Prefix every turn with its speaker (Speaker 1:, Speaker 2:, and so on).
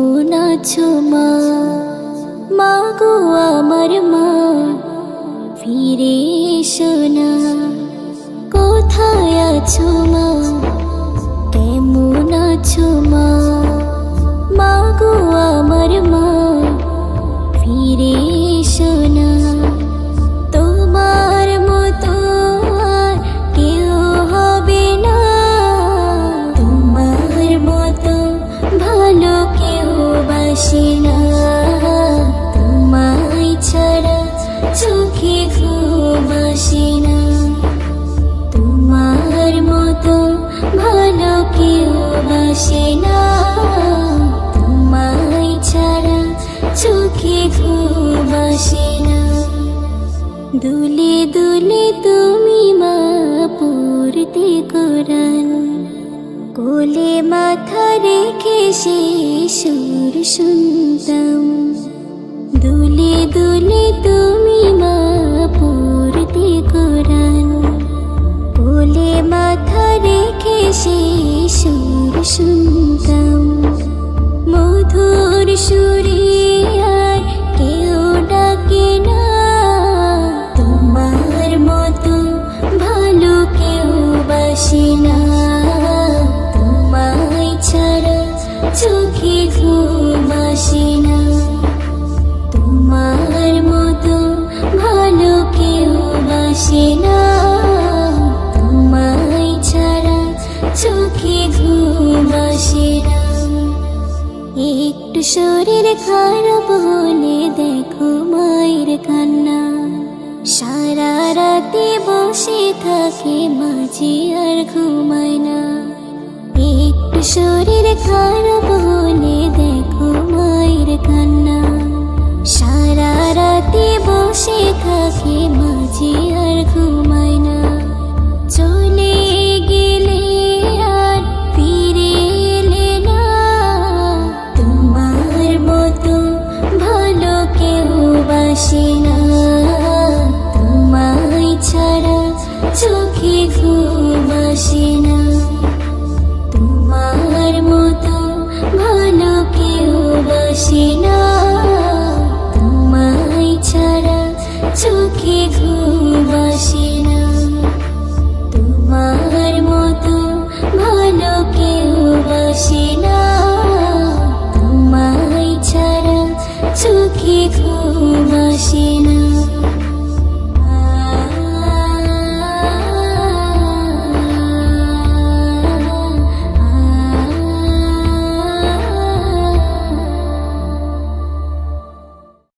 Speaker 1: কেমন আছো মা? মা গো আমার মা, ফিরে এসো না। কোথায় আছো মা? কেমন আছো মা? মা গো আমার মা, ফিরে এসো না। তোমার মতো আর কেউ হবে না, তোমার মতো ভালো কেউ বাসে না। তোমায় ছাড়া চোখে ঘুম আসে না, তোমার মতো ভালো কেউ বাসে না। তোমায় ছাড়া চোখে ঘুম আসে না। দুলে দুলে তুমি মা পড়তে কোরআন, কোলে মাথা রেখে সে সুর শুনতাম। দুলে দুলে তুমি মা পড়তে কোরআন, কোলে মাথা রেখে সে সুর শুনতাম। মধুর সুরে আর কেউ ডাকে না, তোমার মতো ভালো কেউ বাসে না। তোমায় ছাড়া চোখে ঘুম আসে না, তোমার মতো ভালো কেউ বাসে না। তোমায় ছাড়া চোখে ঘুম আসে না। একটু শরীর খারাপ হলে দেখো মায়ের কান্না, সারা রাতে বসে থাকে মাঝে আর ঘুমায় না। একটু শরীর খারাপ হলে দেখো মায়ের কান্না, সারা রাতে বসে থাকে মাঝে আর ঘুমায় না। চলে গেলে আর ফিরে এলে না, তোমার মতো ভালো কেউ বাসে না। তোমায় ছাড়া চোখে ঘুম আসে না, তোমার মতো ভালো কেউ বাসে না। তোমায় ছাড়া চোখে ঘুম আসে না, তোমার মতো ভালো কেউ বাসে না। তোমায় ছাড়া চোখে ঘুম আসে